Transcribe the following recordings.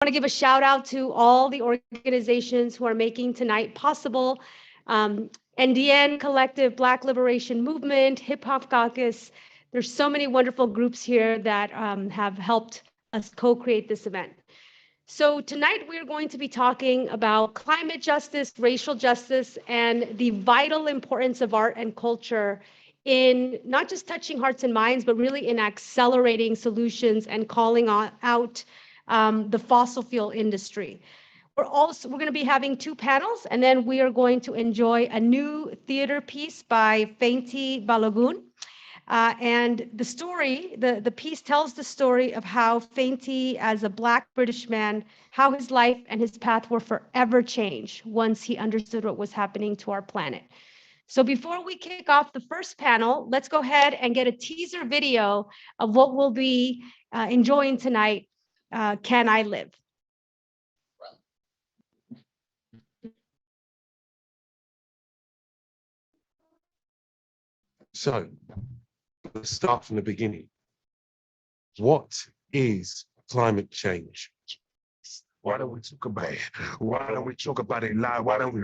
want to give a shout out to all the organizations who are making tonight possible. NDN Collective, Black Liberation Movement, Hop Caucus. There's so many wonderful groups here that have helped us co-create this event. So tonight we're going to be talking about climate justice, racial justice, and the vital importance of art and culture in not just touching hearts and minds, but really in accelerating solutions and calling out the fossil fuel industry. We're going to be having two panels, and then we are going to enjoy a new theater piece by Fehinti Balogun. And the story, the piece tells the story of how Fehinti, as a Black British man, how his life and his path were forever changed once he understood what was happening to our planet. So before we kick off the first panel, let's go ahead and get a teaser video of what we'll be enjoying tonight, Can I Live? So, let's start from the beginning. What is climate change? Why don't we talk about it? Why don't we talk about it live? Why don't we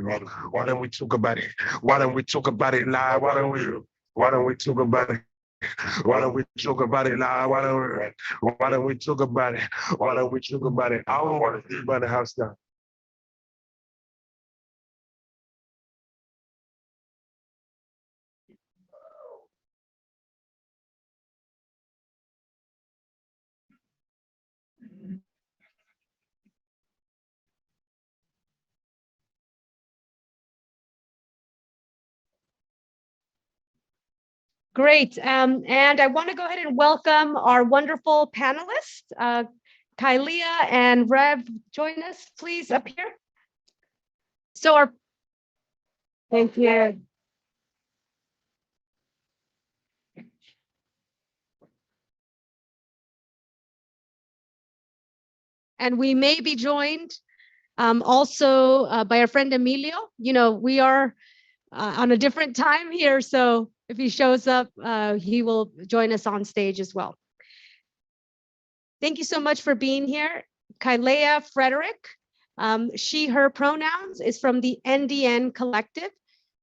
talk about it? Why don't we talk about it live? Why don't we talk about it? Why don't we talk about it live? Why don't we talk about it? Why don't we talk about it? I don't want to think about the house now. Great. And I want to go ahead and welcome our wonderful panelists. Kailea and Rev, join us, please, up here. So thank you. And we may be joined also by our friend Emilio. You know, we are on a different time here, so if he shows up, he will join us on stage as well. Thank you so much for being here. Kailea Frederick, she, her pronouns, is from the NDN Collective.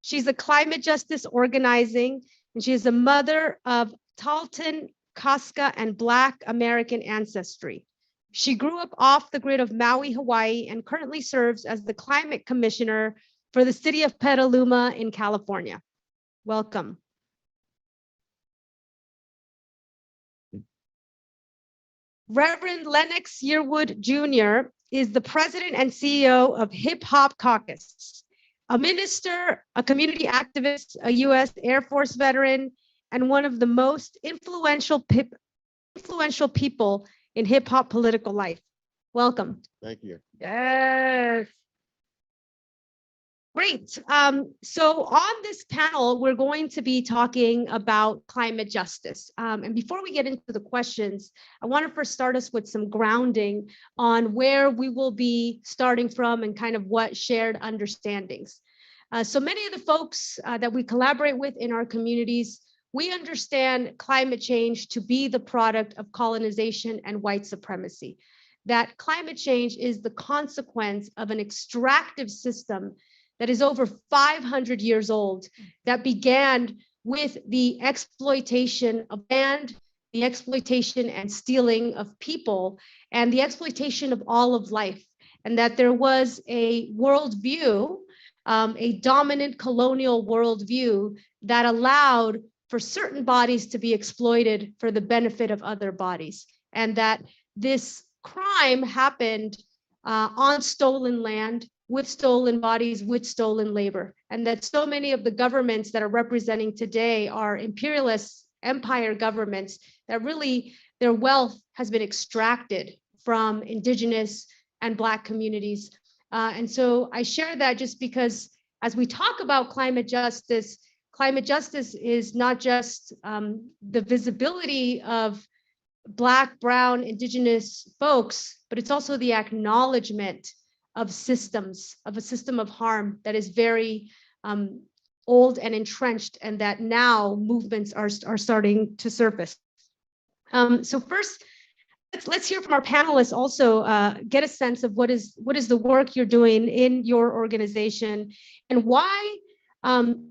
She's a climate justice organizing, and she is a mother of Talton, Casca, and Black American ancestry. She grew up off the grid of Maui, Hawaii, and currently serves as the climate commissioner for the city of Petaluma in California. Welcome. Reverend Lennox Yearwood Jr. is the president and CEO of Hop Caucus, a minister, a community activist, a U.S. Air Force veteran, and one of the most influential people in hip hop political life. Welcome. Thank you. Yes. Great. So on this panel, we're going to be talking about climate justice. And before we get into the questions, I want to first start us with some grounding on where we will be starting from and kind of what shared understandings. So many of the folks that we collaborate with in our communities, we understand climate change to be the product of colonization and white supremacy. That climate change is the consequence of an extractive system that is over 500 years old, that began with the exploitation of land, the exploitation and stealing of people, and the exploitation of all of life. And that there was a worldview, a dominant colonial worldview that allowed for certain bodies to be exploited for the benefit of other bodies. And that this crime happened on stolen land, with stolen bodies, with stolen labor. And that so many of the governments that are representing today are imperialist empire governments that really their wealth has been extracted from Indigenous and Black communities. And so I share that just because as we talk about climate justice is not just the visibility of Black, Brown, Indigenous folks, but it's also the acknowledgement of systems, of a system of harm that is very old and entrenched, and that now movements are starting to surface. So first, let's hear from our panelists also, get a sense of what is the work you're doing in your organization, and why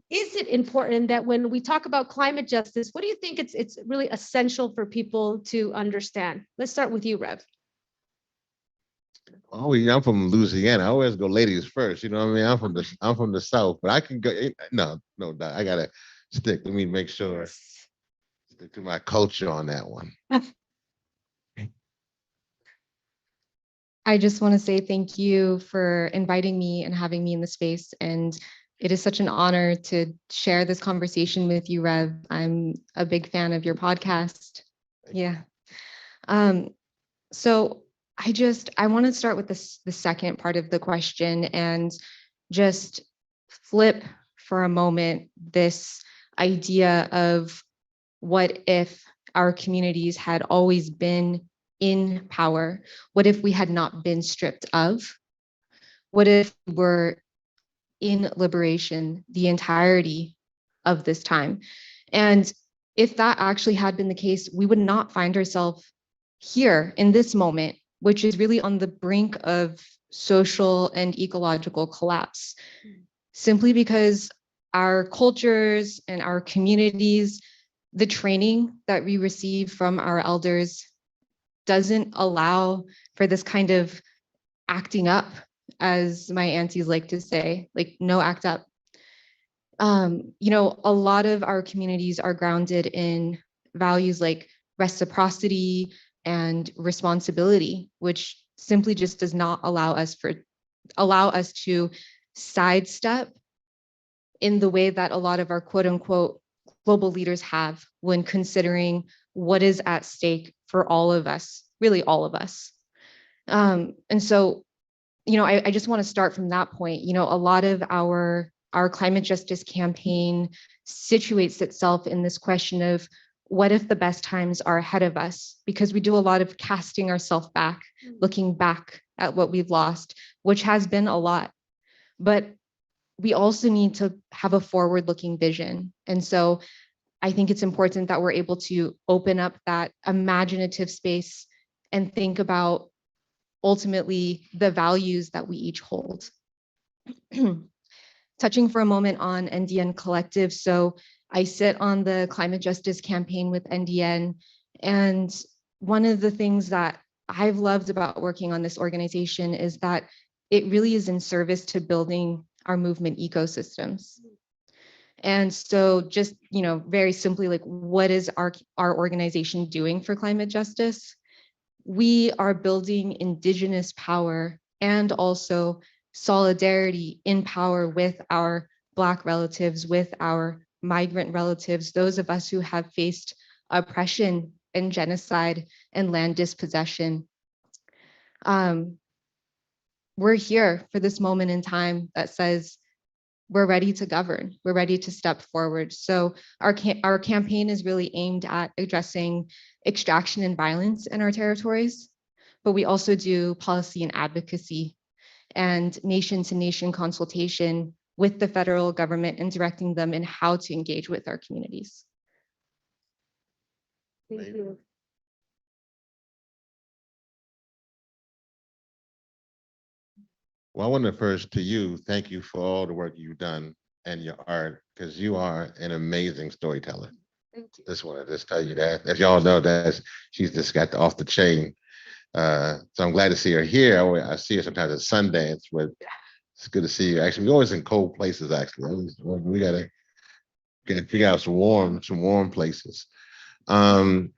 is it important that when we talk about climate justice, what do you think it's really essential for people to understand? Let's start with you, Rev. Oh, yeah, I'm from Louisiana. I always go ladies first. You know what I mean? I'm from the South, but I can go. No, I gotta stick. Let me make sure stick to my culture on that one. I just want to say thank you for inviting me and having me in the space. And it is such an honor to share this conversation with you, Rev. I'm a big fan of your podcast. Yeah. So I want to start with the second part of the question and just flip for a moment this idea of what if our communities had always been in power? What if we had not been stripped of? What if we were in liberation the entirety of this time? And if that actually had been the case, we would not find ourselves here in this moment, which is really on the brink of social and ecological collapse, simply because our cultures and our communities, the training that we receive from our elders doesn't allow for this kind of acting up, as my aunties like to say, like no act up. A lot of our communities are grounded in values like reciprocity and responsibility, which simply just does not allow us to sidestep in the way that a lot of our quote unquote global leaders have when considering what is at stake for all of us, really all of us. And so, I just want to start from that point. A lot of our climate justice campaign situates itself in this question of what if the best times are ahead of us? Because we do a lot of casting ourselves back, looking back at what we've lost, which has been a lot. But we also need to have a forward-looking vision. And so I think it's important that we're able to open up that imaginative space and think about ultimately the values that we each hold. Touching for a moment on NDN Collective. So I sit on the climate justice campaign with NDN. And one of the things that I've loved about working on this organization is that it really is in service to building our movement ecosystems. And so just, very simply, like, what is our organization doing for climate justice? We are building Indigenous power and also solidarity in power with our Black relatives, with our migrant relatives, those of us who have faced oppression and genocide and land dispossession. We're here for this moment in time that says we're ready to govern, we're ready to step forward. So our campaign is really aimed at addressing extraction and violence in our territories, but we also do policy and advocacy and nation-to-nation consultation with the federal government and directing them in how to engage with our communities. Thank you. Well, I want to first to you, thank you for all the work you've done and your art, because you are an amazing storyteller. Thank you. Just want to tell you that. As y'all know, she's just got off the chain. So I'm glad to see her here. I see her sometimes at Sundance, but it's good to see you. Actually, we're always in cold places, actually. We gotta figure out some warm places. And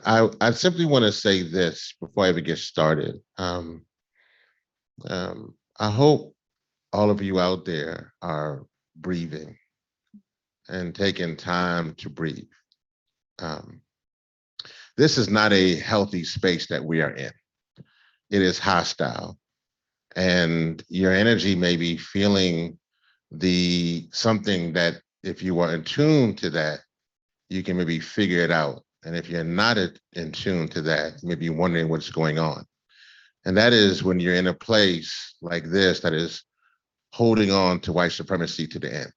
I simply want to say this before I ever get started. I hope all of you out there are breathing and taking time to breathe. This is not a healthy space that we are in. It is hostile. And your energy may be feeling something that if you are in tune to that, you can maybe figure it out. And if you're not in tune to that, you may be wondering what's going on. And that is when you're in a place like this that is holding on to white supremacy to the end.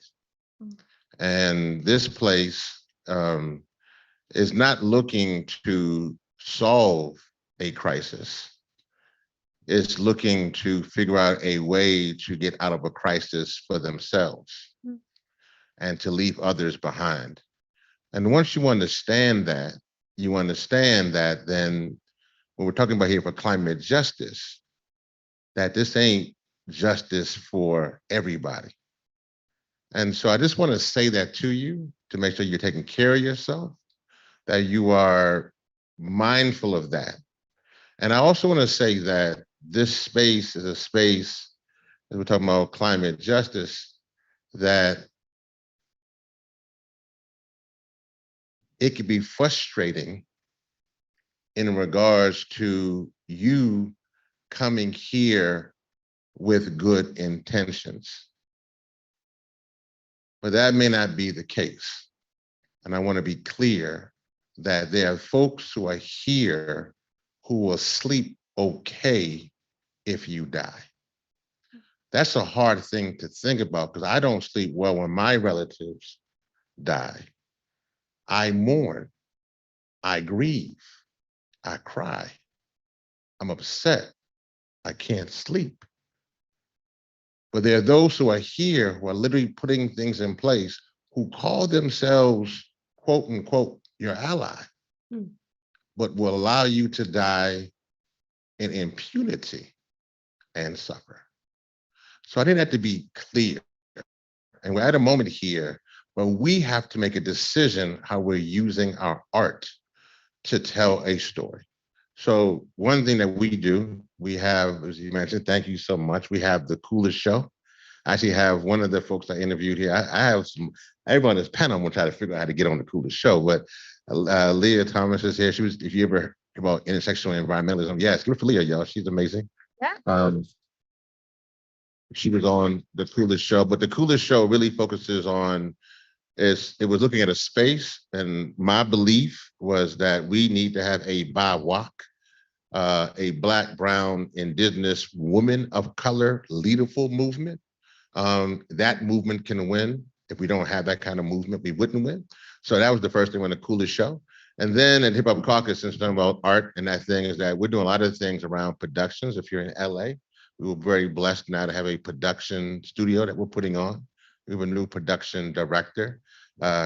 And this place is not looking to solve a crisis. It's looking to figure out a way to get out of a crisis for themselves and to leave others behind. And once you understand that, then when we're talking about here for climate justice, that this ain't justice for everybody. And so I just want to say that to you to make sure you're taking care of yourself, that you are mindful of that. And I also want to say that this space is a space, as we're talking about climate justice, that it could be frustrating in regards to you coming here with good intentions. But that may not be the case. And I want to be clear that there are folks who are here who will sleep okay if you die. That's a hard thing to think about because I don't sleep well when my relatives die. I mourn, I grieve, I cry, I'm upset, I can't sleep. But there are those who are here who are literally putting things in place who call themselves, quote unquote, your ally, but will allow you to die in impunity and suffer. So I think that to be clear. And we're at a moment here where we have to make a decision how we're using our art to tell a story. So one thing that we do, we have, as you mentioned, thank you so much. We have the coolest show. I actually have one of the folks I interviewed here. I have some, everyone on this panel, I'm gonna try to figure out how to get on the coolest show, but Leah Thomas is here. She was, if you ever heard about intersectional environmentalism, yes, give it for Leah, y'all, she's amazing. Yeah. She was on the coolest show, but the coolest show really focuses on, it was looking at a space, and my belief was that we need to have a BIWOC, a Black, Brown, Indigenous, woman of color leaderful movement. That movement can win. If we don't have that kind of movement, we wouldn't win. So that was the first thing on the coolest show. And then at Hip Hop Caucus, since talking about art and that thing, is that we're doing a lot of things around productions. If you're in LA, we were very blessed now to have a production studio that we're putting on. We have a new production director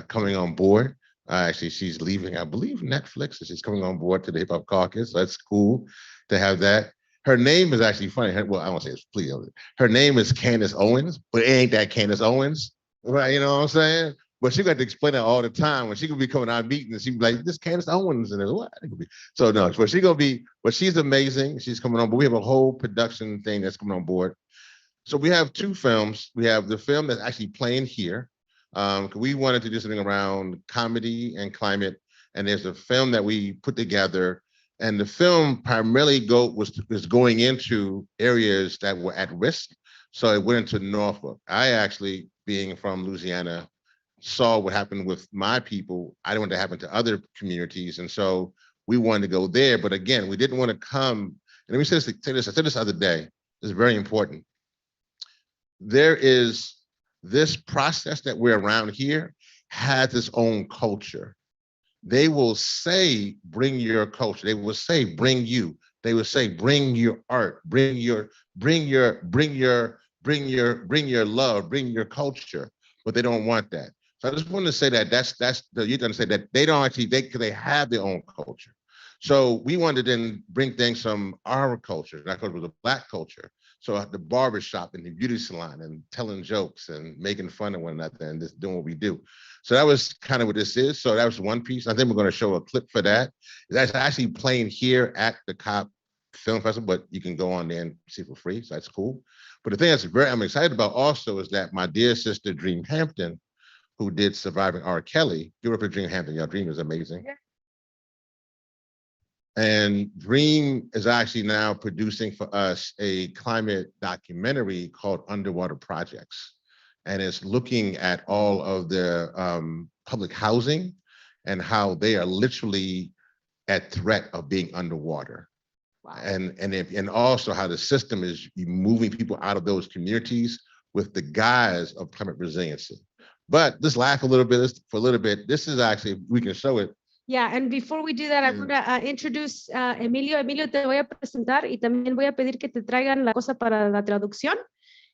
coming on board. Actually, she's leaving, I believe, Netflix. So she's coming on board to the Hip Hop Caucus. So that's cool to have that. Her name is actually funny. Well, I won't say it's please. Her name is Candace Owens, but it ain't that Candace Owens, right? You know what I'm saying? But she got to explain it all the time. When she could be coming out meetings, she'd be like, "This Candace Owens," and what? So no, but she gonna be. But she's amazing. She's coming on. But we have a whole production thing that's coming on board. So we have two films. We have the film that's actually playing here. We wanted to do something around comedy and climate, and there's a film that we put together. And the film primarily was going into areas that were at risk. So it went into Norfolk. I actually, being from Louisiana, saw what happened with my people. I didn't want it to happen to other communities. And so we wanted to go there. But again, we didn't want to come, and let me say this, I said this the other day, it's very important. There is this process that we're around here has its own culture. They will say, bring your culture. They will say, bring you. They will say, bring your art, bring your love, bring your culture. But they don't want that. So I just want to say that you can say that they don't actually, they have their own culture. So we wanted to then bring things from our culture. That was a Black culture. So at the barbershop and the beauty salon and telling jokes and making fun of one another and just doing what we do. So that was kind of what this is. So that was one piece. I think we're going to show a clip for that. That's actually playing here at the COP Film Festival, but you can go on there and see for free. So that's cool. But the thing I'm excited about also is that my dear sister, Dream Hampton, who did Surviving R. Kelly, give up for Dream Hampton. Y'all, Dream is amazing. Yeah. And Dream is actually now producing for us a climate documentary called Underwater Projects. And it's looking at all of the public housing and how they are literally at threat of being underwater. Wow. And also how the system is moving people out of those communities with the guise of climate resiliency. But just laugh a little bit for a little bit. This is actually, we can show it. Yeah, and before we do that, I'm going to introduce Emilio. Emilio, te voy a presentar y también voy a pedir que te traigan la cosa para la traducción.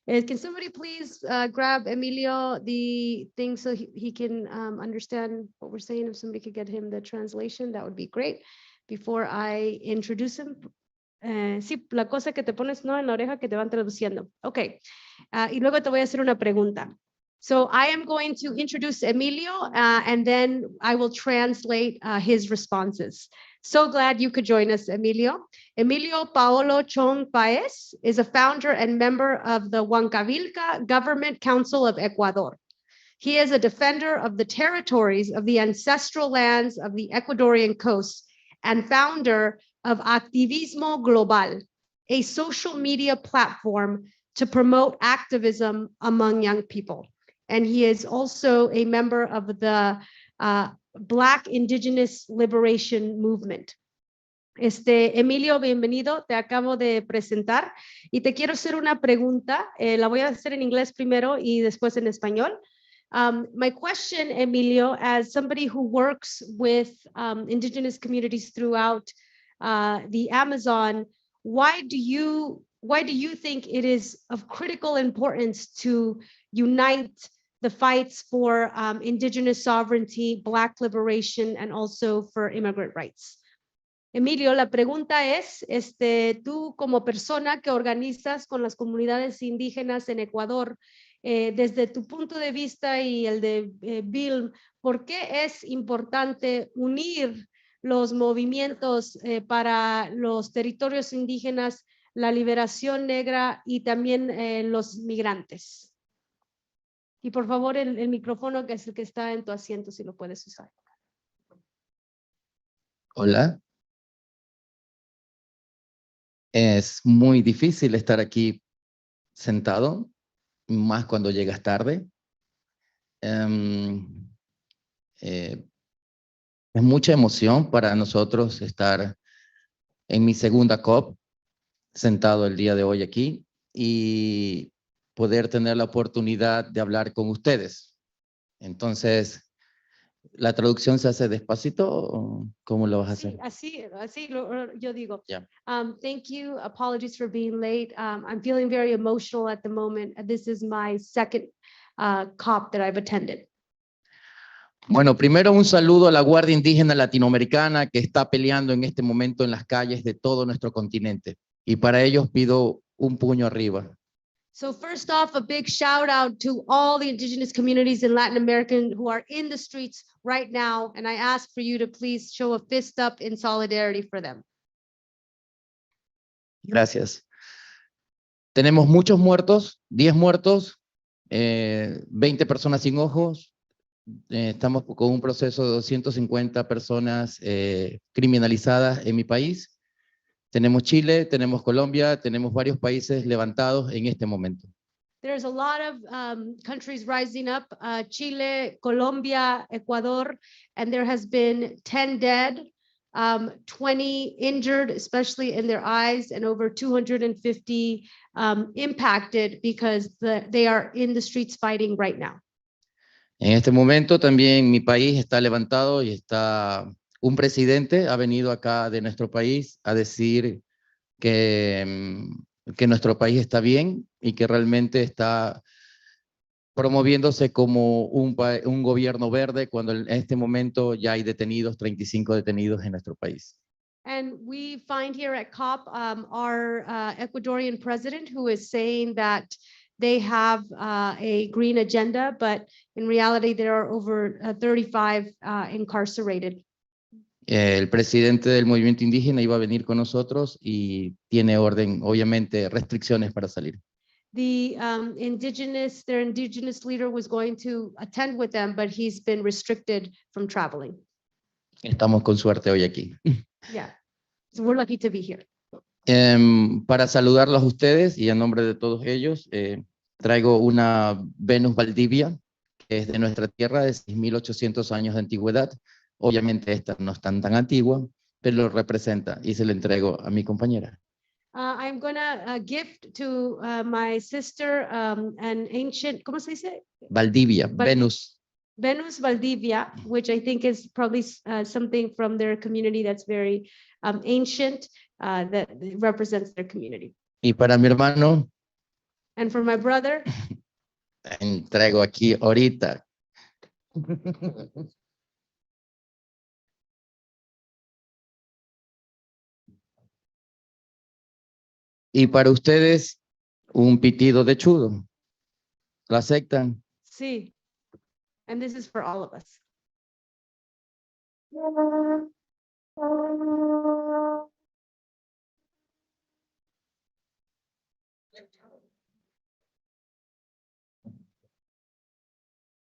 Can somebody please grab Emilio the thing so he can understand what we're saying? If somebody could get him the translation, that would be great. Before I introduce him. Sí, la cosa que te pones no en la oreja que te van traduciendo. Okay. Y luego te voy a hacer una pregunta. So I am going to introduce Emilio and then I will translate his responses. So glad you could join us, Emilio. Emilio Paolo Chong Paez is a founder and member of the Huancavilca Government Council of Ecuador. He is a defender of the territories of the ancestral lands of the Ecuadorian coast and founder of Activismo Global, a social media platform to promote activism among young people. And he is also a member of the Black Indigenous Liberation Movement. Emilio, bienvenido, te acabo de presentar y te quiero hacer una pregunta, la voy a hacer en inglés primero y después en español. My question, Emilio, as somebody who works with indigenous communities throughout the Amazon, why do you think it is of critical importance to unite the fights for indigenous sovereignty, Black liberation, and also for immigrant rights? Emilio, la pregunta es, tú como persona que organizas con las comunidades indígenas en Ecuador, desde tu punto de vista y el de Bill, ¿por qué es importante unir los movimientos para los territorios indígenas, la liberación negra y también los migrantes? Y por favor, el micrófono que es el que está en tu asiento, si lo puedes usar. Hola. Es muy difícil estar aquí sentado, más cuando llegas tarde. Es mucha emoción para nosotros estar en mi segunda COP, sentado el día de hoy aquí, y poder tener la oportunidad de hablar con ustedes. Entonces, ¿la traducción se hace despacito o cómo lo vas a hacer? Así yo digo. Yeah. Thank you. Apologies for being late. I'm feeling very emotional at the moment. This is my second COP that I've attended. Bueno, primero un saludo a la Guardia Indígena Latinoamericana que está peleando en este momento en las calles de todo nuestro continente. Y para ellos pido un puño arriba. So first off, a big shout out to all the indigenous communities in Latin America who are in the streets right now. And I ask for you to please show a fist up in solidarity for them. Gracias. Tenemos muchos muertos, 10 muertos, 20 personas sin ojos. Estamos con un proceso de 250 personas criminalizadas en mi país. Tenemos Chile, tenemos Colombia, tenemos varios países levantados en este momento. There's a lot of countries rising up, Chile, Colombia, Ecuador, and there has been 10 dead, 20 injured, especially in their eyes, and over 250 impacted because they are in the streets fighting right now. En este momento también mi país está levantado y está un presidente ha venido acá de nuestro país a decir que nuestro país está bien y que realmente está promoviéndose como un gobierno verde cuando en este momento ya hay detenidos, 35 detenidos en nuestro país. And we find here at COP our Ecuadorian president who is saying that they have a green agenda, but in reality there are over 35 incarcerated. El presidente del movimiento indígena iba a venir con nosotros y tiene orden, obviamente, restricciones para salir. Their indigenous leader was going to attend with them, but he's been restricted from traveling. Estamos con suerte hoy aquí. Yeah, so we're lucky to be here. Para saludarlos a ustedes y en nombre de todos ellos, traigo una Venus Valdivia, que es de nuestra tierra, de 6.800 años de antigüedad. Obviamente esta no es tan antigua, pero lo representa y se lo entrego a mi compañera. I'm gonna gift to my sister an ancient, ¿cómo se dice? Valdivia, Venus. Venus Valdivia, which I think is probably something from their community that's very ancient, that represents their community. Y para mi hermano, And for my brother, entrego aquí ahorita. Y para ustedes, un pitido de chudo. ¿Lo aceptan? sí. And this is for all of us.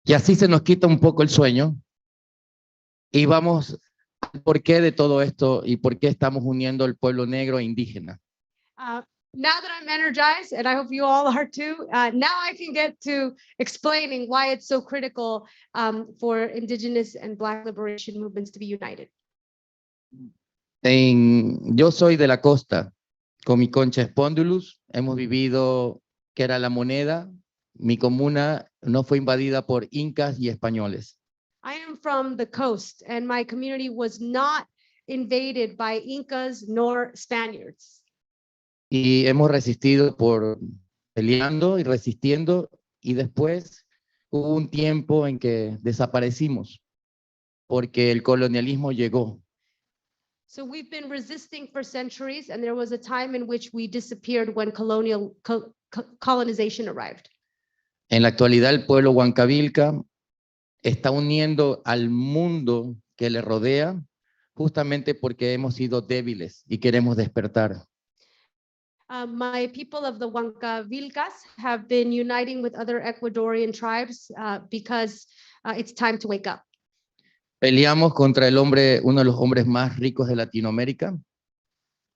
Y así se nos quita un poco el sueño. Y vamos al porqué de todo esto y por qué estamos uniendo al pueblo negro e indígena. Now that I'm energized, and I hope you all are too, now I can get to explaining why it's so critical for Indigenous and Black liberation movements to be united. Yo soy de la costa, con mi concha Spondylus, hemos vivido que era la moneda, mi comuna no fue invadida por incas y españoles. I am from the coast, and my community was not invaded by Incas nor Spaniards. Y hemos resistido por peleando y resistiendo, y después hubo un tiempo en que desaparecimos porque el colonialismo llegó. So we've been resisting for centuries, and there was a time in which we disappeared when colonization arrived. En la actualidad el pueblo huancavilca está uniendo al mundo que le rodea justamente porque hemos sido débiles y queremos despertar. My people of the Huancavilcas have been uniting with other Ecuadorian tribes because it's time to wake up. Peleamos contra el hombre, uno de los hombres más ricos de Latinoamérica,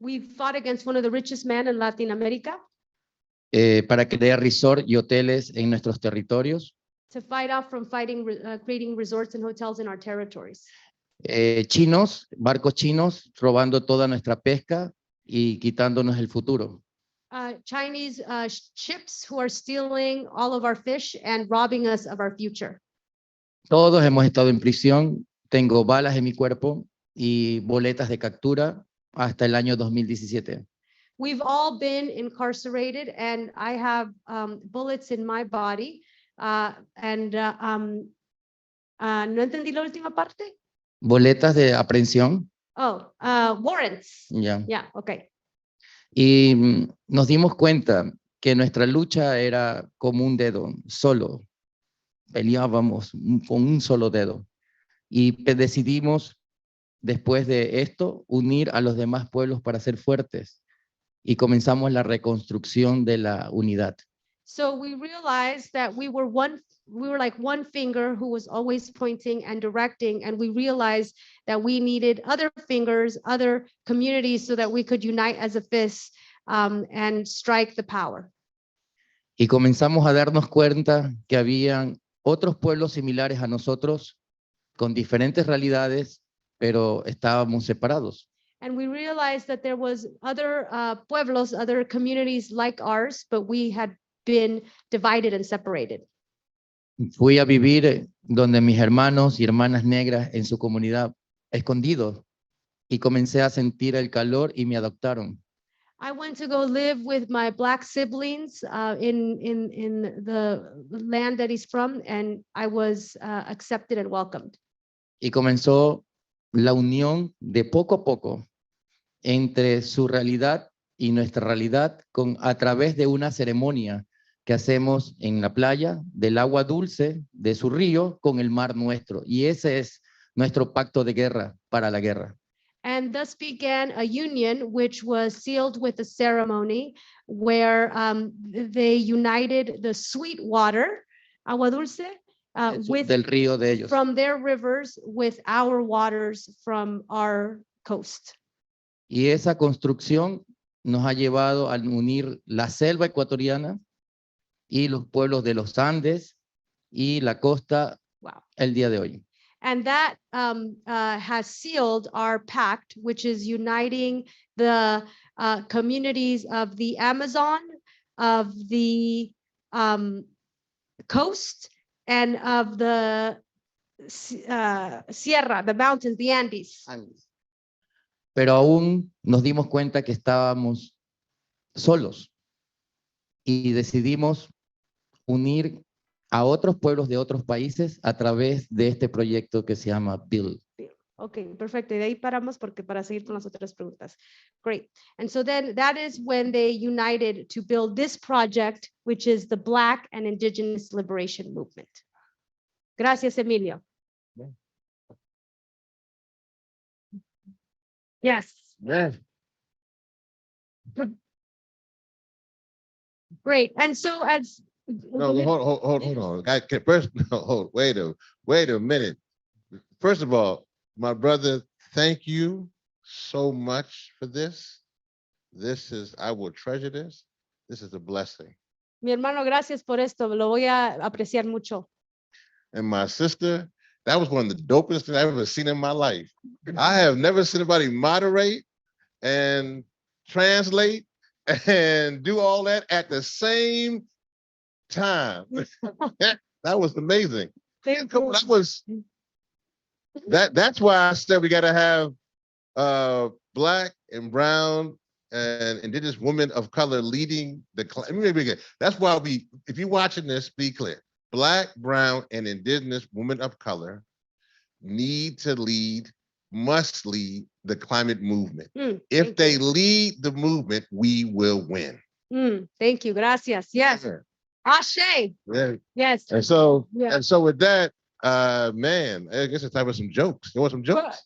We fought against one of the richest men in Latin America para crear resort y hoteles en nuestros territorios. to fight off from creating resorts and hotels in our territories. Chinos, barcos chinos, robando toda nuestra pesca y quitándonos el futuro. Chinese ships who are stealing all of our fish and robbing us of our future. Todos hemos estado en prisión, tengo balas en mi cuerpo y boletas de captura hasta el año 2017. We've all been incarcerated, and I have bullets in my body. No entendí la última parte. Boletas de aprehensión. Oh, warrants. Ya. Yeah, okay. Y nos dimos cuenta que nuestra lucha era como un dedo, solo. Peleábamos con un solo dedo. Y decidimos, después de esto, unir a los demás pueblos para ser fuertes. Y comenzamos la reconstrucción de la unidad. So we realized that we were like one finger who was always pointing and directing, and we realized that we needed other fingers, other communities, so that we could unite as a fist and strike the power. Y comenzamos a darnos cuenta que habían otros pueblos similares a nosotros, con diferentes realidades, pero estábamos separados. And we realized that there was other pueblos, other communities like ours, but we had been divided and separated. Fui a vivir donde mis hermanos y hermanas negras en su comunidad, escondidos, y comencé a sentir el calor y me adoptaron. I went to go live with my Black siblings in the land that he's from, and I was accepted and welcomed. Y comenzó la unión de poco a poco entre su realidad y nuestra realidad a través de una ceremonia que hacemos en la playa, del agua dulce de su río con el mar nuestro. Y ese es nuestro pacto de guerra para la guerra. And thus began a union which was sealed with a ceremony where they united the sweet water, agua dulce, Del río de ellos. from their rivers with our waters from our coast. Y esa construcción nos ha llevado a unir la selva ecuatoriana y los pueblos de los Andes y la costa el día de hoy. And that has sealed our pact, which is uniting the communities of the Amazon, of the coast, and of the Sierra, the mountains, the Andes. Pero aún nos dimos cuenta que estábamos solos y decidimos unir a otros pueblos de otros países a través de este proyecto que se llama Build. Ok, perfecto. Y de ahí paramos porque para seguir con las otras preguntas. Great. And so then that is when they united to build this project, which is the Black and Indigenous Liberation Movement. Gracias, Emilio. Yes. Yeah. Great. And so as No, hold on. First, no, wait a minute. First of all, my brother, thank you so much for this. I will treasure this. This is a blessing. mi hermano, gracias por esto. Lo voy a apreciar mucho. And my sister, that was one of the dopest things I've ever seen in my life. I have never seen anybody moderate and translate and do all that at the same time. That was amazing. That's why I said we got to have Black and brown and Indigenous women of color leading the class. That's why if you're watching this, be clear. Black, brown, and Indigenous women of color must lead the climate movement. If they lead the movement, we will win. Thank you. Gracias. Yes. Ashe. Yeah. Yes. And so, Yeah. with that, man, I guess it's time for some jokes. You want some jokes?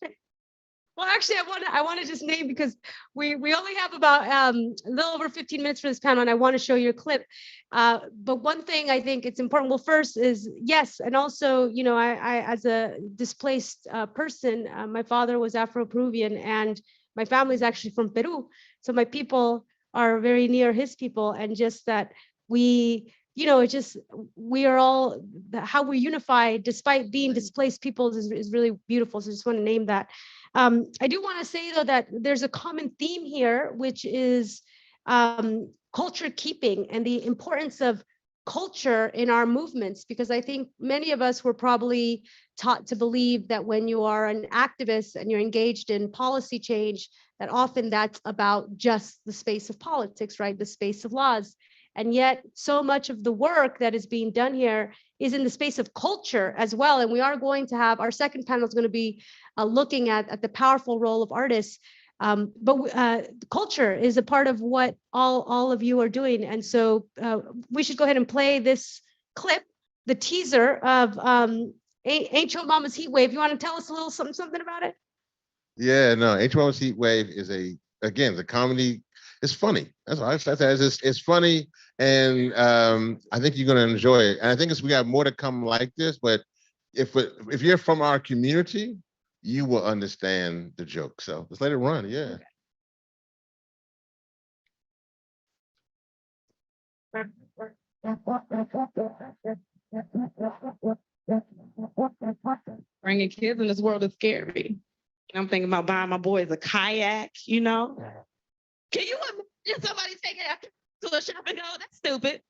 Well, actually, I want to just name, because we only have about a little over 15 minutes for this panel, and I want to show you a clip. But one thing I think it's important. Well, first is yes, and also, you know, I as a displaced person, my father was Afro-Peruvian, and my family is actually from Peru, so my people are very near his people, and just that we. You know, it's just, we are all, how we unify despite being displaced peoples is really beautiful. So I just want to name that. I do want to say, though, that there's a common theme here, which is culture keeping and the importance of culture in our movements, because I think many of us were probably taught to believe that when you are an activist and you're engaged in policy change, that often that's about just the space of politics, right? The space of laws. And yet so much of the work that is being done here is in the space of culture as well. And we are going to have, our second panel is going to be looking at the powerful role of artists. But culture is a part of what all of you are doing. And so we should go ahead and play this clip, the teaser of Ain't Your Mama's Heat Wave. You want to tell us a little something about it? Yeah, no, Ain't Your Mama's Heat Wave is again, the comedy. It's funny. That's all I said. It's funny, and I think you're going to enjoy it. And I think we got more to come like this. But if you're from our community, you will understand the joke. So let's let it run. Yeah. Bringing kids in this world is scary. I'm thinking about buying my boys a kayak, you know? Can you imagine somebody taking it to a shopping mall? That's stupid.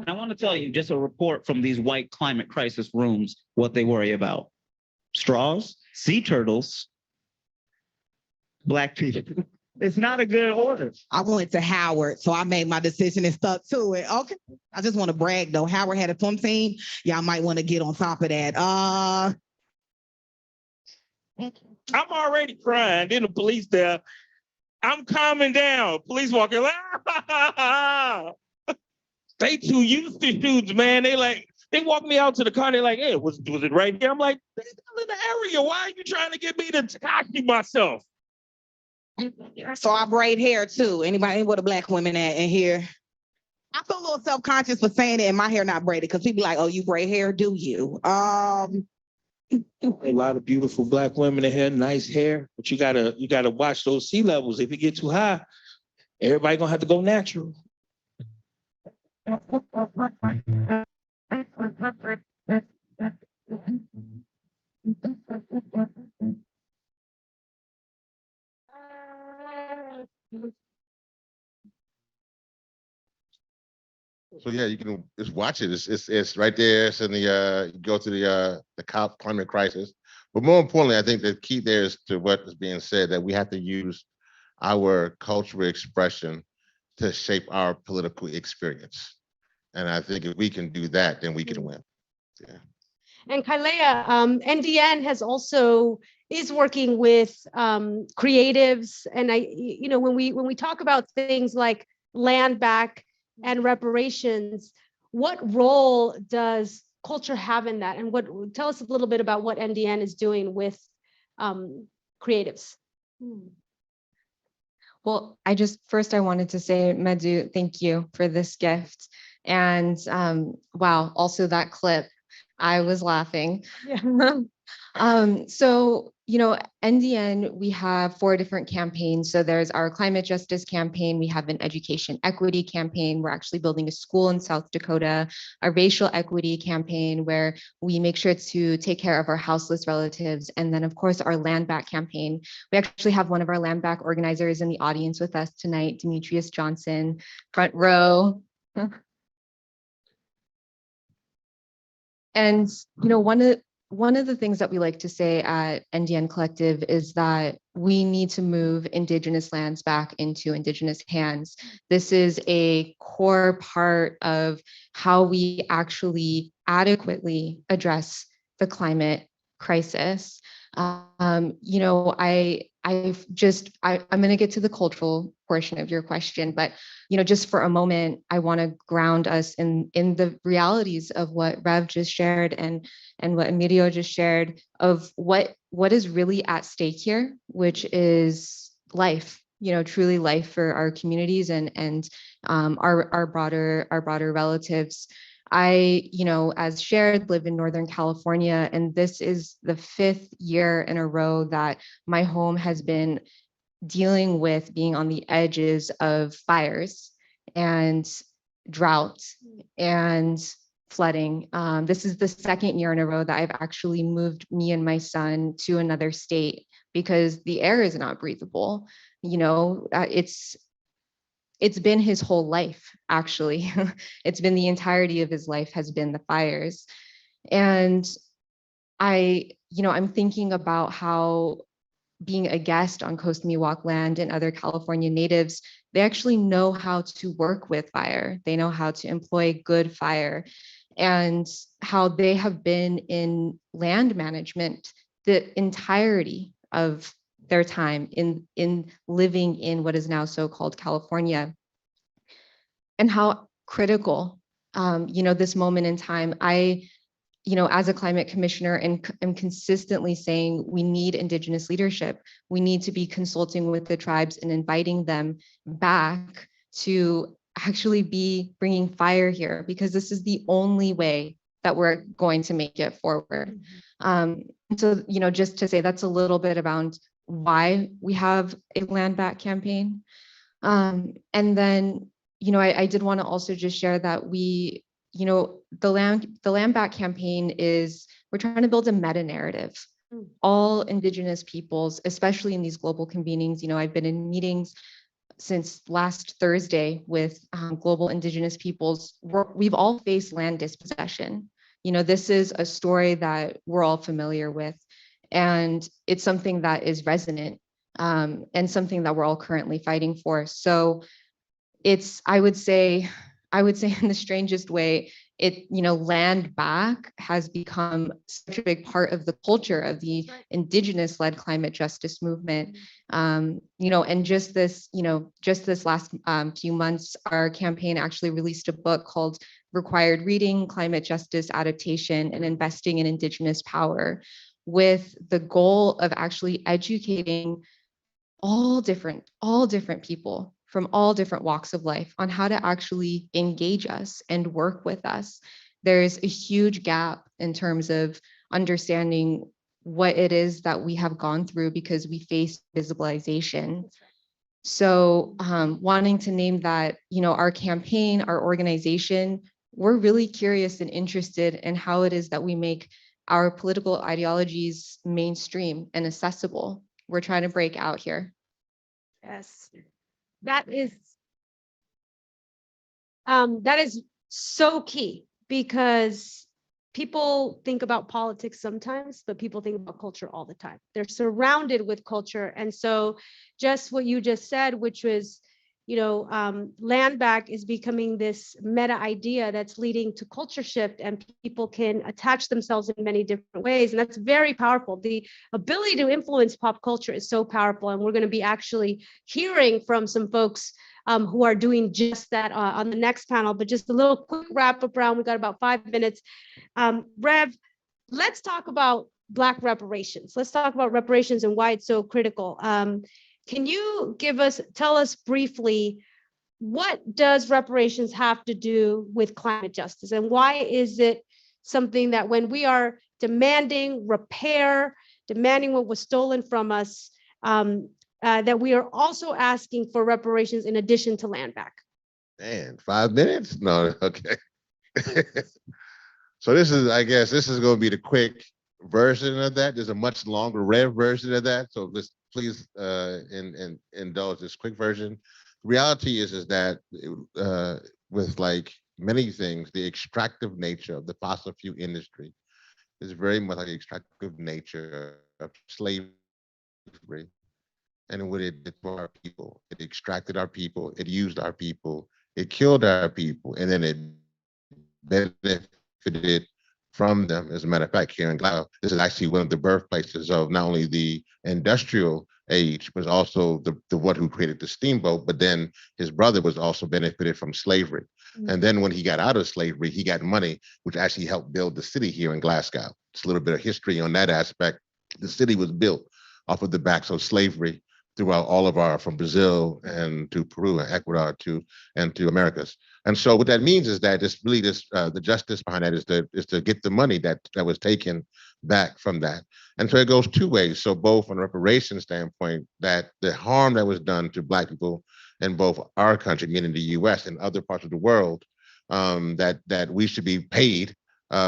I want to tell you just a report from these white climate crisis rooms, what they worry about. Straws, sea turtles, Black people. It's not a good order. I went to Howard, so I made my decision and stuck to it. Okay. I just want to brag though. Howard had a swim team. Y'all might want to get on top of that. I'm already crying. Then the police there. I'm calming down. Police walking. They too used to shoots, man. They walk me out to the car. They're like, "Hey, was it right there?" I'm like, "They're still in the area. Why are you trying to get me to cocky myself?" So I braid hair too. Anybody with a Black woman in here? I feel a little self-conscious for saying it and my hair not braided because people like, "Oh, you braid hair, do you?" A lot of beautiful Black women in here, nice hair, but you gotta watch those sea levels. If it get too high, everybody gonna have to go natural. So yeah, you can just watch it. It's right there. It's in the you go to the climate crisis. But more importantly, I think the key there is to what is being said, that we have to use our cultural expression to shape our political experience. And I think if we can do that, then we can win. Yeah. And Kailea, NDN has also is working with creatives, and when we talk about things like land back and reparations, what role does culture have in that? And tell us a little bit about what NDN is doing with creatives. Well, I wanted to say, Medu, thank you for this gift. And wow, also that clip, I was laughing. Yeah. So, NDN, we have 4 different campaigns. So there's our climate justice campaign. We have an education equity campaign. We're actually building a school in South Dakota, a racial equity campaign where we make sure to take care of our houseless relatives. And then of course, our land back campaign. We actually have one of our land back organizers in the audience with us tonight, Demetrius Johnson, front row. And, one of the things that we like to say at NDN Collective is that we need to move Indigenous lands back into Indigenous hands. This is a core part of how we actually adequately address the climate crisis. I'm going to get to the cultural portion of your question, but just for a moment, I want to ground us in the realities of what Rev just shared and what Emilio just shared of what is really at stake here, which is life, truly life for our communities and our broader relatives. I, as shared, live in Northern California, and this is the 5th year in a row that my home has been dealing with being on the edges of fires and drought and flooding. This is the 2nd year in a row that I've actually moved me and my son to another state because the air is not breathable. It's been his whole life, actually. It's been the entirety of his life has been the fires. And I'm thinking about how being a guest on Coast Miwok land and other California natives, they actually know how to work with fire. They know how to employ good fire, and how they have been in land management the entirety of their time in living in what is now so-called California, and how critical, this moment in time, as a climate commissioner, and am consistently saying we need Indigenous leadership. We need to be consulting with the tribes and inviting them back to actually be bringing fire here, because this is the only way that we're going to make it forward. So, just to say that's a little bit about why we have a land back campaign. And then, I did want to also just share that we, the land back campaign is, we're trying to build a meta narrative. All Indigenous peoples, especially in these global convenings, I've been in meetings since last Thursday with global Indigenous peoples. We've all faced land dispossession. This is a story that we're all familiar with, and it's something that is resonant, and something that we're all currently fighting for. So it's, I would say in the strangest way, land back has become such a big part of the culture of the Indigenous-led climate justice movement. And just this last few months, our campaign actually released a book called Required Reading: Climate Justice, Adaptation, and Investing in Indigenous Power, with the goal of actually educating all different people from all different walks of life on how to actually engage us and work with us. There's a huge gap in terms of understanding what it is that we have gone through because we face visibilization. So wanting to name that, our campaign, our organization, we're really curious and interested in how it is that we make our political ideologies mainstream and accessible. We're trying to break out here. Yes, that is so key because people think about politics sometimes, but people think about culture all the time. They're surrounded with culture. And so just what you just said, which was, land back is becoming this meta idea that's leading to culture shift, and people can attach themselves in many different ways. And that's very powerful. The ability to influence pop culture is so powerful. And we're going to be actually hearing from some folks who are doing just that on the next panel. But just a little quick wrap up round. We got about 5 minutes. Rev, let's talk about Black reparations. Let's talk about reparations and why it's so critical. Can you tell us briefly, what does reparations have to do with climate justice? And why is it something that when we are demanding repair, demanding what was stolen from us, that we are also asking for reparations in addition to land back? Man, 5 minutes? No, okay. So I guess this is going to be the quick version of that. There's a much longer Rev version of that. So let's please indulge this quick version. The reality is that with like many things, the extractive nature of the fossil fuel industry is very much like the extractive nature of slavery. And what it did for our people, it extracted our people, it used our people, it killed our people, and then it benefited from them. As a matter of fact, here in Glasgow, this is actually one of the birthplaces of not only the industrial age, but also the one who created the steamboat, but then his brother was also benefited from slavery. Mm-hmm. And then when he got out of slavery, he got money, which actually helped build the city here in Glasgow. It's a little bit of history on that aspect. The city was built off of the backs of slavery throughout all of from Brazil and to Peru and Ecuador and to Americas. And so what that means is that the justice behind that is to get the money that was taken back from that. And so it goes two ways. So both from a reparation standpoint, that the harm that was done to Black people in both our country, meaning the US and other parts of the world, that we should be paid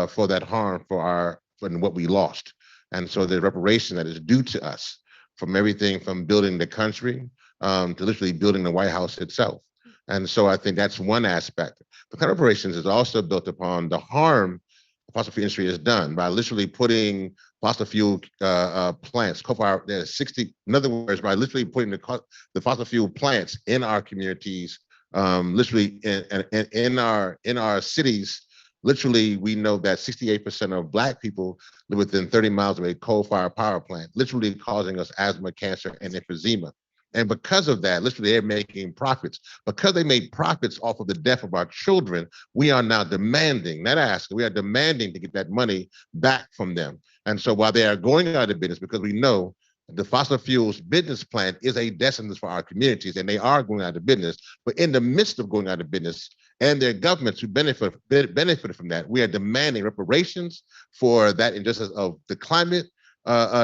for that harm for what we lost. And so the reparation that is due to us, from everything from building the country to literally building the White House itself. And so I think that's one aspect. But reparations is also built upon the harm the fossil fuel industry has done by literally putting fossil fuel plants, in other words, by literally putting the fossil fuel plants in our communities, literally in our cities. Literally, we know that 68% of Black people live within 30 miles of a coal-fired power plant, literally causing us asthma, cancer, and emphysema. And because of that, literally, they're making profits. Because they made profits off of the death of our children, we are now demanding, not asking, we are demanding to get that money back from them. And so while they are going out of business, because we know the fossil fuels business plan is a death sentence for our communities, and they are going out of business. But in the midst of going out of business, and their governments who benefited from that, we are demanding reparations for that injustice of the climate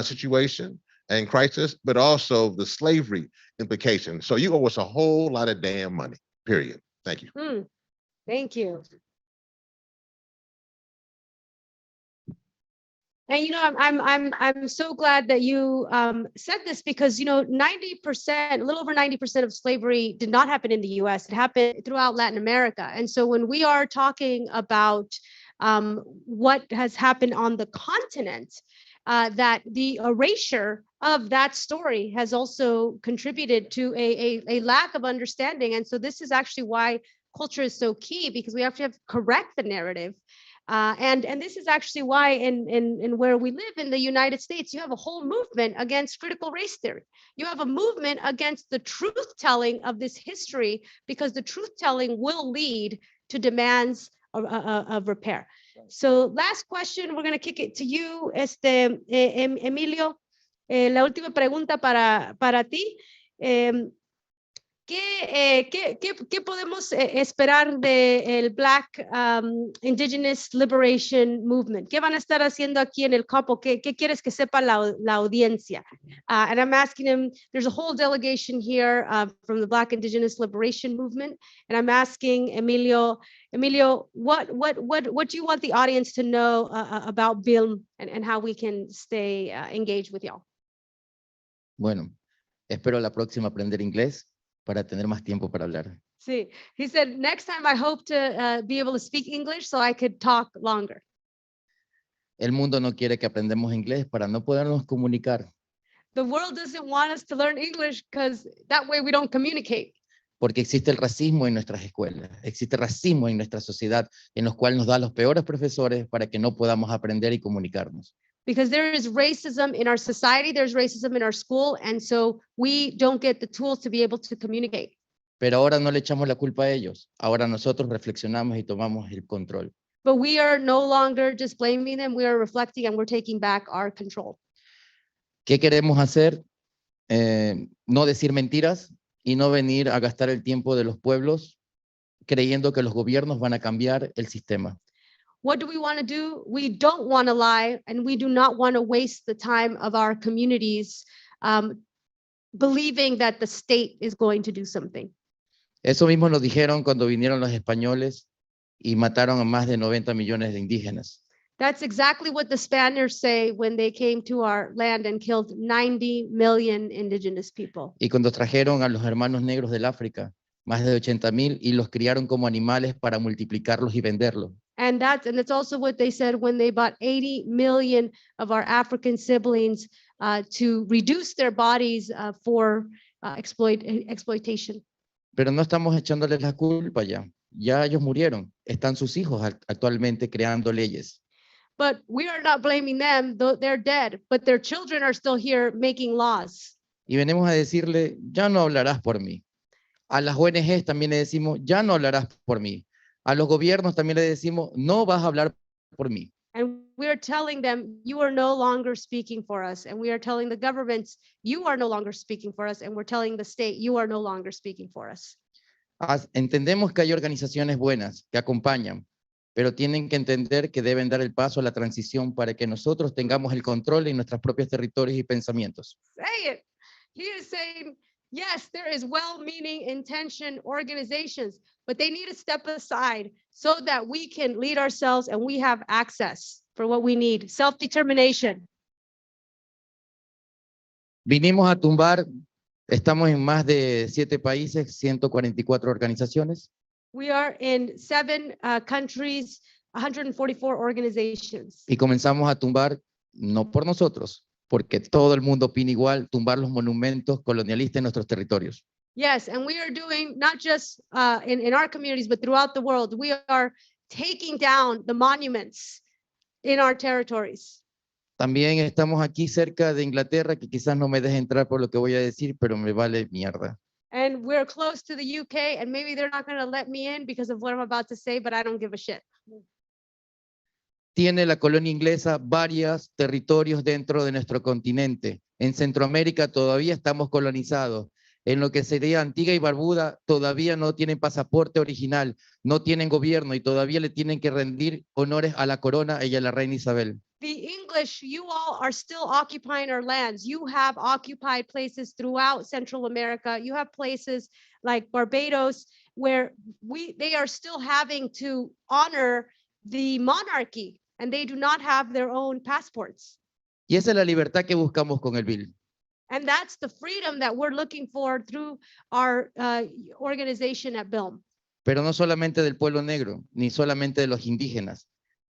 situation and crisis, but also the slavery implication. So you owe us a whole lot of damn money, period. Thank you. Thank you. And I'm so glad that you said this, because 90%, a little over 90% of slavery did not happen in the US. It happened throughout Latin America. And so when we are talking about what has happened on the continent, that the erasure of that story has also contributed to a lack of understanding. And so this is actually why culture is so key, because we have to correct the narrative. And this is actually why in where we live in the United States, you have a whole movement against critical race theory. You have a movement against the truth telling of this history, because the truth telling will lead to demands of repair. So last question, we're going to kick it to you, Emilio. La última pregunta para ti. ¿Qué podemos esperar del Black Indigenous Liberation Movement? ¿Qué van a estar haciendo aquí en el campo? ¿Qué quieres que sepa la audiencia? And I'm asking him, there's a whole delegation here from the Black Indigenous Liberation Movement. And I'm asking Emilio, what do you want the audience to know about BILM and how we can stay engaged with y'all? Bueno, espero la próxima aprender inglés. para tener más tiempo para hablar. See, he said, next time I hope to be able to speak English so I could talk longer. El mundo no quiere que aprendamos inglés para no podernos comunicar, The world doesn't want us to learn English because that way we don't communicate. porque existe el racismo en nuestras escuelas, existe racismo en nuestra sociedad, en los cuales nos da los peores profesores para que no podamos aprender y comunicarnos. Because there is racism in our society, there's racism in our school, and so we don't get the tools to be able to communicate. Pero ahora no le echamos la culpa a ellos, ahora nosotros reflexionamos y tomamos el control. But we are no longer just blaming them, we are reflecting and we're taking back our control. ¿Qué queremos hacer? No decir mentiras y no venir a gastar el tiempo de los pueblos creyendo que los gobiernos van a cambiar el sistema. What do we want to do? We don't want to lie, and we do not want to waste the time of our communities believing that the state is going to do something. Eso mismo nos dijeron cuando vinieron los españoles y mataron a más de 90 millones de indígenas. That's exactly what the Spaniards say when they came to our land and killed 90 million indigenous people. Y cuando trajeron a los hermanos negros del África, más de 80,000, y los criaron como animales para multiplicarlos y venderlos. And that's also what they said when they bought 80 million of our African siblings to reduce their bodies for exploitation. Pero no estamos echándoles la culpa ya. Ya ellos murieron. Están sus hijos actualmente creando leyes. But we are not blaming them, though they're dead, but their children are still here making laws. Y venimos a decirle, ya no hablarás por mí. A las ONGs también le decimos, ya no hablarás por mí. A los gobiernos también le decimos, no vas a hablar por mí. And we are telling them, you are no longer speaking for us. And we are telling the governments, you are no longer speaking for us. And we're telling the state, you are no longer speaking for us. Entendemos que hay organizaciones buenas que acompañan, pero tienen que entender que deben dar el paso a la transición para que nosotros tengamos el control en nuestros propios territorios y pensamientos. Say it. He is saying, yes, there is well-meaning intention organizations, but they need to step aside so that we can lead ourselves and we have access for what we need, self-determination. Vinimos a tumbar, estamos en más de 7 países, 144 organizaciones. We are in 7 countries, 144 organizations. Y comenzamos a tumbar, no por nosotros, porque todo el mundo opina igual, tumbar los monumentos colonialistas en nuestros territorios. Yes, and we are doing not just in our communities, but throughout the world, we are taking down the monuments in our territories. También estamos aquí cerca de Inglaterra, que quizás no me deje entrar por lo que voy a decir, pero me vale mierda. And we're close to the UK, and maybe they're not going to let me in because of what I'm about to say, but I don't give a shit. Tiene la colonia inglesa varios territorios dentro de nuestro continente. En Centroamérica todavía estamos colonizados. En lo que sería Antigua y Barbuda todavía no tienen pasaporte original, no tienen gobierno y todavía le tienen que rendir honores a la corona y a la reina Isabel. The English, you all are still occupying our lands. You have occupied places throughout Central America. You have places like Barbados where they are still having to honor the monarchy and they do not have their own passports. Y esa es la libertad que buscamos con el bill. And that's the freedom that we're looking for through our organization at BILM. Pero no solamente del pueblo negro, ni solamente de los indígenas,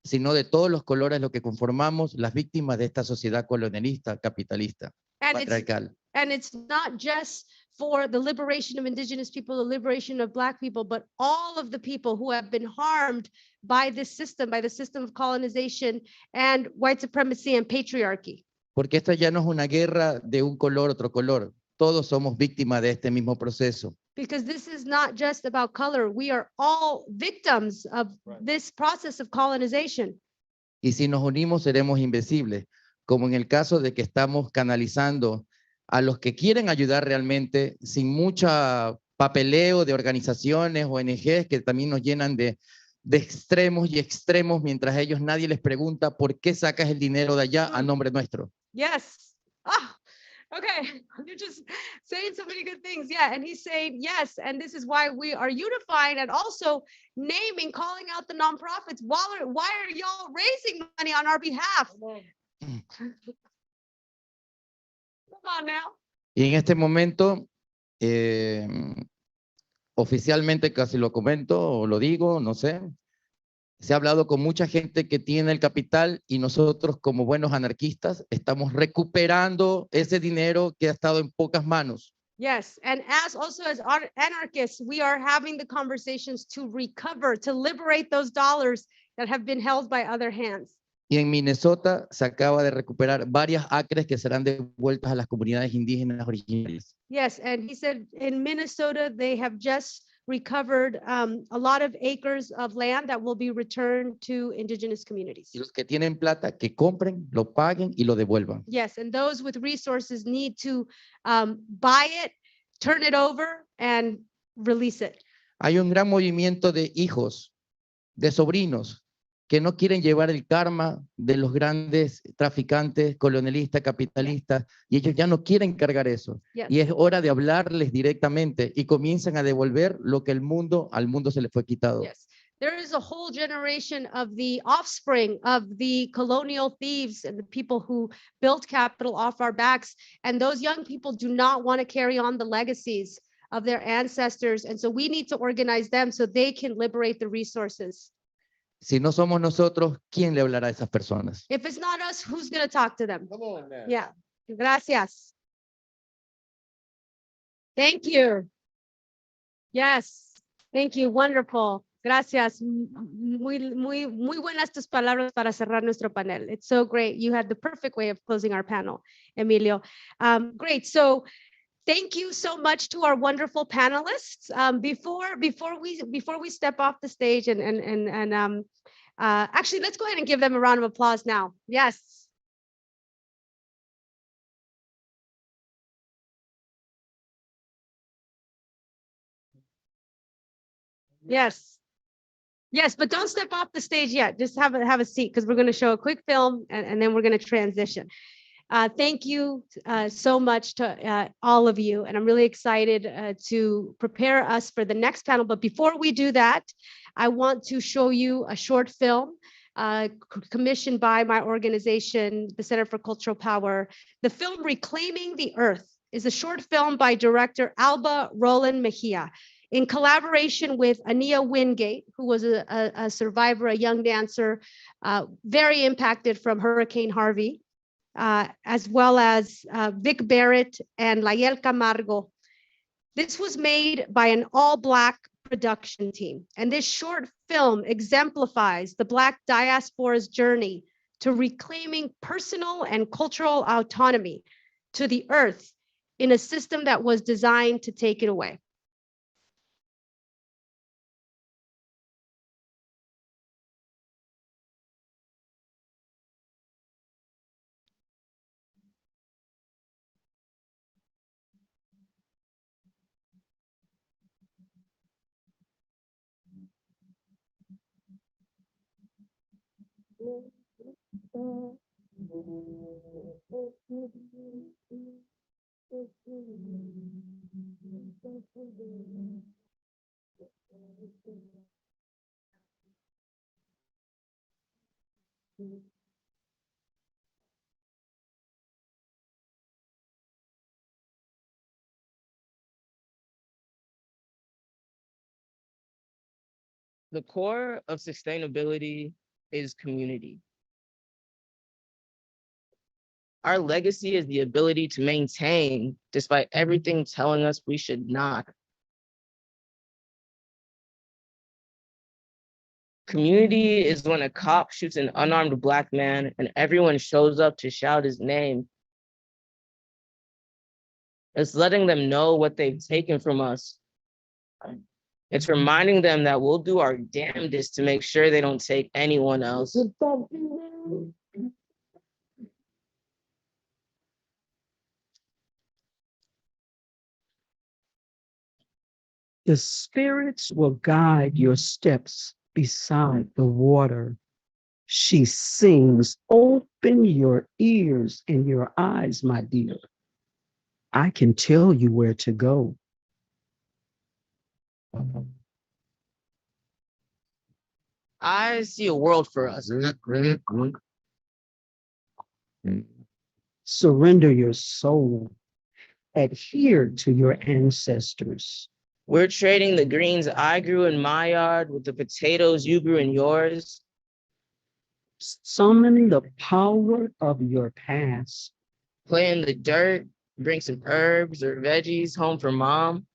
sino de todos los colores lo que conformamos las víctimas de esta sociedad colonialista, capitalista, patriarcal. And it's not just for the liberation of indigenous people, the liberation of Black people, but all of the people who have been harmed by this system, by the system of colonization and white supremacy and patriarchy. Porque esta ya no es una guerra de un color, otro color. Todos somos víctimas de este mismo proceso. Because this is not just about color. We are all victims of this process of colonization. Y si nos unimos seremos invencibles, como en el caso de que estamos canalizando a los que quieren ayudar realmente sin mucha papeleo de organizaciones, ONGs que también nos llenan de extremos y extremos, mientras ellos nadie les pregunta por qué sacas el dinero de allá a nombre nuestro. Yes. Oh, okay. You're just saying so many good things. Yeah. And he's saying, yes. And this is why we are unifying and also naming, calling out the nonprofits. Why are y'all raising money on our behalf? Come on now. Y en este momento eh, oficialmente casi lo comento o lo digo, no sé. Se ha hablado con mucha gente que tiene el capital y nosotros como buenos anarquistas estamos recuperando ese dinero que ha estado en pocas manos. Yes, and as anarchists, we are having the conversations to recover, to liberate those dollars that have been held by other hands. Y en Minnesota se acaba de recuperar varias acres que serán devueltas a las comunidades indígenas originarias. Yes, and he said in Minnesota, they have just recovered a lot of acres of land that will be returned to indigenous communities. Y los que tienen plata, que compren, lo paguen y lo devuelvan. Yes, and those with resources need to buy it, turn it over, and release it. Hay un gran movimiento de hijos, de sobrinos, que no quieren llevar el karma de los grandes traficantes, colonialistas, capitalistas, y ellos ya no quieren cargar eso. Yes. Y es hora de hablarles directamente y comienzan a devolver lo que al mundo se le fue quitado. Yes, there is a whole generation of the offspring of the colonial thieves and the people who built capital off our backs. And those young people do not want to carry on the legacies of their ancestors. And so we need to organize them so they can liberate the resources. Si no somos nosotros, ¿quién le hablará a esas personas? If it's not us, who's going to talk to them? Come on now. Yeah, gracias. Thank you. Yes, thank you, wonderful. Gracias. Muy buenas tus palabras para cerrar nuestro panel. It's so great. You had the perfect way of closing our panel, Emilio. Great. So thank you so much to our wonderful panelists. Before we step off the stage and actually, let's go ahead and give them a round of applause now. Yes. Yes. Yes, but don't step off the stage yet. Just have a seat because we're going to show a quick film and then we're going to transition. Thank you so much to all of you. And I'm really excited to prepare us for the next panel. But before we do that, I want to show you a short film commissioned by my organization, the Center for Cultural Power. The film Reclaiming the Earth is a short film by director Alba Roland Mejia, in collaboration with Ania Wingate, who was a survivor, a young dancer, very impacted from Hurricane Harvey, as well as Vic Barrett and Layel Camargo. This was made by an all-Black production team. And this short film exemplifies the Black diaspora's journey to reclaiming personal and cultural autonomy to the earth in a system that was designed to take it away. The core of sustainability is community. Our legacy is the ability to maintain despite everything telling us we should not. Community is when a cop shoots an unarmed Black man and everyone shows up to shout his name. It's letting them know what they've taken from us. It's reminding them that we'll do our damnedest to make sure they don't take anyone else. The spirits will guide your steps beside the water. She sings, open your ears and your eyes, my dear. I can tell you where to go. I see a world for us. Surrender your soul adhere to your ancestors. We're trading the greens I grew in my yard with the potatoes you grew in yours. Summon the power of your past. Play in the dirt, bring some herbs or veggies home for mom.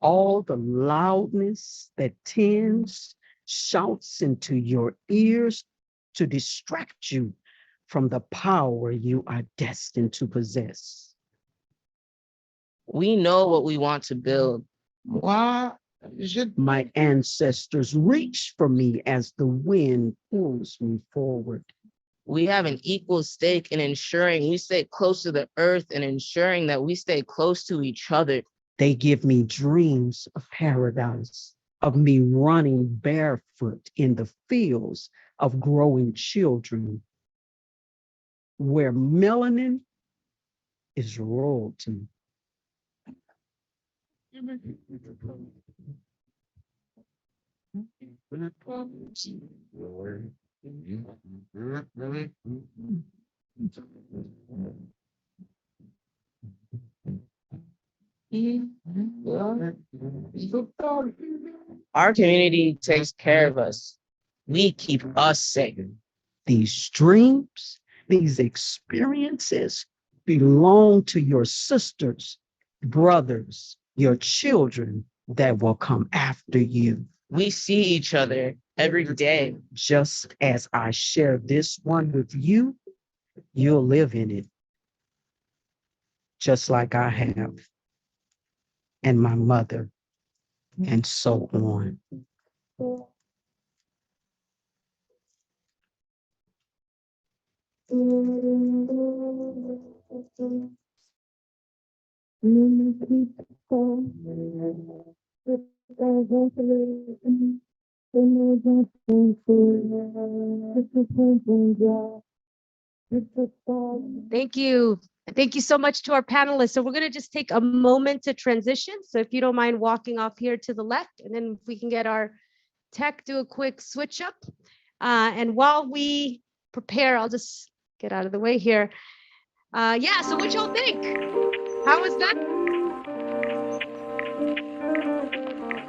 All the loudness that tends shouts into your ears to distract you from the power you are destined to possess. We know what we want to build. Why? My ancestors reach for me as the wind pulls me forward. We have an equal stake in ensuring we stay close to the earth and ensuring that we stay close to each other. They give me dreams of paradise, of me running barefoot in the fields of growing children, where melanin is royalty. Our community takes care of us. We keep us safe. These dreams, these experiences belong to your sisters, brothers, your children that will come after you. We see each other every day. Just as I share this one with you, you'll live in it. Just like I have, and my mother, and so on. Thank you. Thank you so much to our panelists. So we're going to just take a moment to transition. So if you don't mind walking off here to the left, and then if we can get our tech, do a quick switch up. And while we prepare, I'll just get out of the way here. Yeah, so what y'all think? How was that?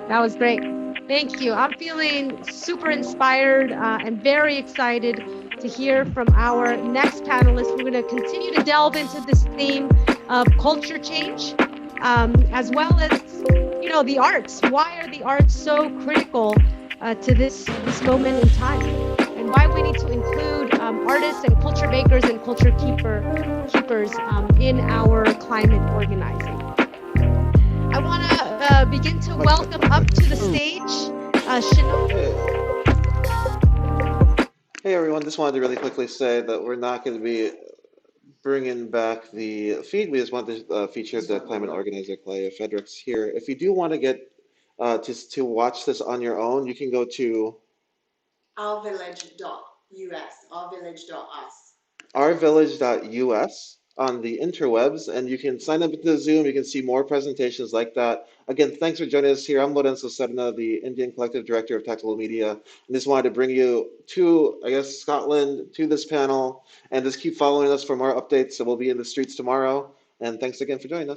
That was great. Thank you. I'm feeling super inspired and very excited to hear from our next panelist. We're going to continue to delve into this theme of culture change, as well as, you know, the arts. Why are the arts so critical to this moment in time? And why we need to include artists and culture makers and culture keepers in our climate organizing. I want to begin to welcome up to the stage Hey everyone, just wanted to really quickly say that we're not going to be bringing back the feed. We just want to feature the climate organizer, Claudia Fredericks here. If you do want to get to watch this on your own, you can go to ourvillage.us, ourvillage.us on the interwebs, and you can sign up to Zoom. You can see more presentations like that. Again, thanks for joining us here. I'm Lorenzo Serna, the Indian Collective Director of Tactile Media, and just wanted to bring you to, I guess, Scotland, to this panel, and just keep following us for more updates. So we'll be in the streets tomorrow, and thanks again for joining us.